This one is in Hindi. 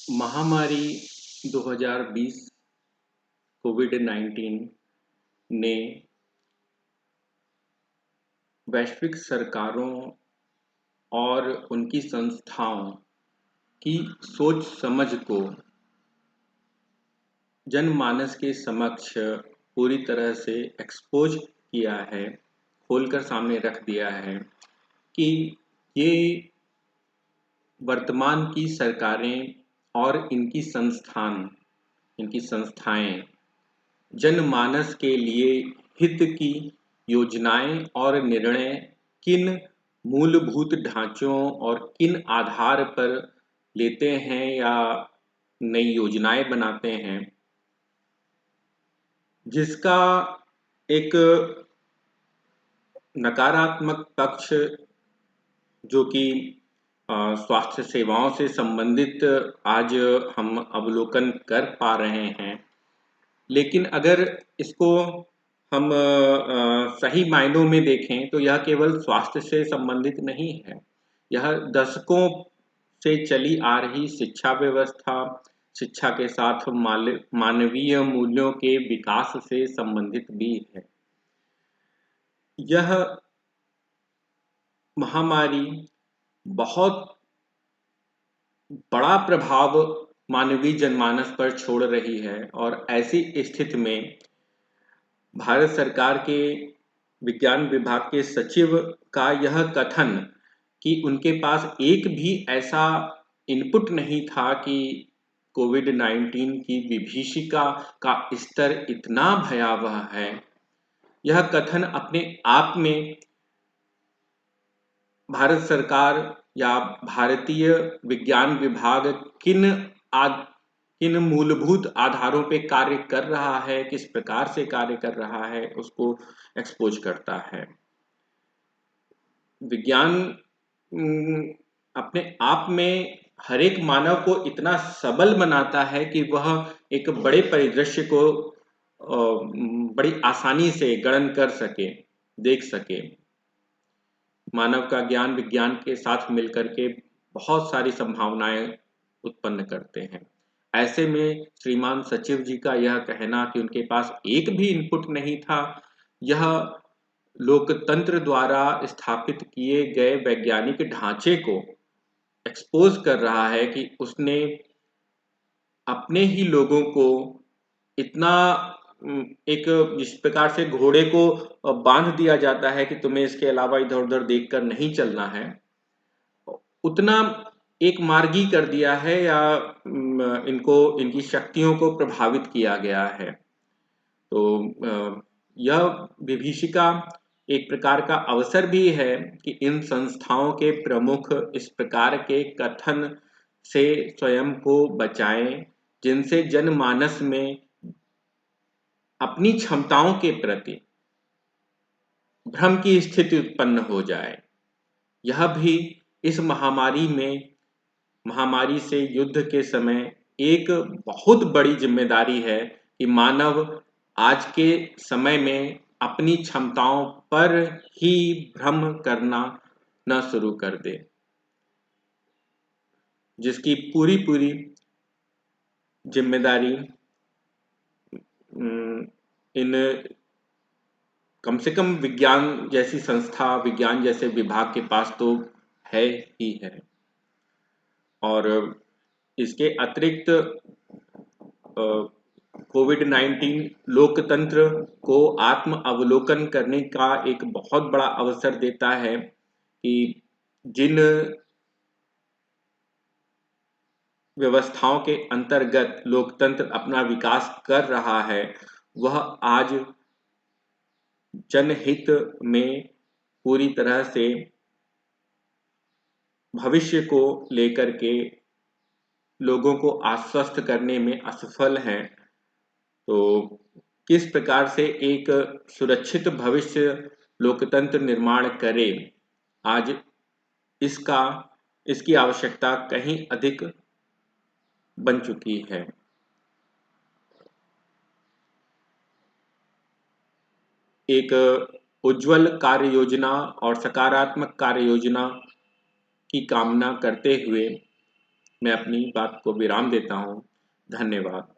महामारी 2020 कोविड-19 ने वैश्विक सरकारों और उनकी संस्थाओं की सोच समझ को जनमानस के समक्ष पूरी तरह से एक्सपोज किया है, खोलकर सामने रख दिया है कि ये वर्तमान की सरकारें और इनकी संस्थाएं जनमानस के लिए हित की योजनाएं और निर्णय किन मूलभूत ढांचों और किन आधार पर लेते हैं या नई योजनाएं बनाते हैं, जिसका एक नकारात्मक पक्ष जो कि स्वास्थ्य सेवाओं से संबंधित आज हम अवलोकन कर पा रहे हैं। लेकिन अगर इसको हम सही मायनों में देखें तो यह केवल स्वास्थ्य से संबंधित नहीं है। यह दशकों से चली आ रही शिक्षा व्यवस्था, शिक्षा के साथ मानवीय मूल्यों के विकास से संबंधित भी है। यह महामारी बहुत बड़ा प्रभाव मानवीय जनमानस पर छोड़ रही है और ऐसी स्थिति में भारत सरकार के विज्ञान विभाग के सचिव का यह कथन कि उनके पास एक भी ऐसा इनपुट नहीं था कि कोविड-19 की विभीषिका का स्तर इतना भयावह है, यह कथन अपने आप में भारत सरकार या भारतीय विज्ञान विभाग किन मूलभूत आधारों पे कार्य कर रहा है, किस प्रकार से कार्य कर रहा है, उसको एक्सपोज करता है। विज्ञान अपने आप में हर एक मानव को इतना सबल बनाता है कि वह एक बड़े परिदृश्य को बड़ी आसानी से गणन कर सके, देख सके। मानव का ज्ञान विज्ञान के साथ मिलकर के बहुत सारी संभावनाएं उत्पन्न करते हैं। ऐसे में श्रीमान सचिव जी का यह कहना कि उनके पास एक भी इनपुट नहीं था, यह लोकतंत्र द्वारा स्थापित किए गए वैज्ञानिक ढांचे को एक्सपोज कर रहा है कि उसने अपने ही लोगों को इतना एक जिस प्रकार से घोड़े को बांध दिया जाता है कि तुम्हें इसके अलावा इधर उधर देखकर नहीं चलना है, उतना एक मार्गी कर दिया है या इनकी शक्तियों को प्रभावित किया गया है। तो यह विभीषिका एक प्रकार का अवसर भी है कि इन संस्थाओं के प्रमुख इस प्रकार के कथन से स्वयं को बचाएं, जिनसे जनमानस में अपनी क्षमताओं के प्रति भ्रम की स्थिति उत्पन्न हो जाए। यह भी इस महामारी से युद्ध के समय एक बहुत बड़ी जिम्मेदारी है कि मानव आज के समय में अपनी क्षमताओं पर ही भ्रम करना न शुरू कर दे, जिसकी पूरी पूरी जिम्मेदारी इन कम से कम विज्ञान जैसी संस्था, विज्ञान जैसे विभाग के पास तो है ही है। और इसके अतिरिक्त कोविड-19 लोकतंत्र को आत्म अवलोकन करने का एक बहुत बड़ा अवसर देता है कि जिन व्यवस्थाओं के अंतर्गत लोकतंत्र अपना विकास कर रहा है, वह आज जनहित में पूरी तरह से भविष्य को लेकर के लोगों को आश्वस्त करने में असफल हैं। तो किस प्रकार से एक सुरक्षित भविष्य लोकतंत्र निर्माण करे, आज इसकी आवश्यकता कहीं अधिक बन चुकी है। एक उज्जवल कार्य योजना और सकारात्मक कार्य योजना की कामना करते हुए मैं अपनी बात को विराम देता हूँ। धन्यवाद।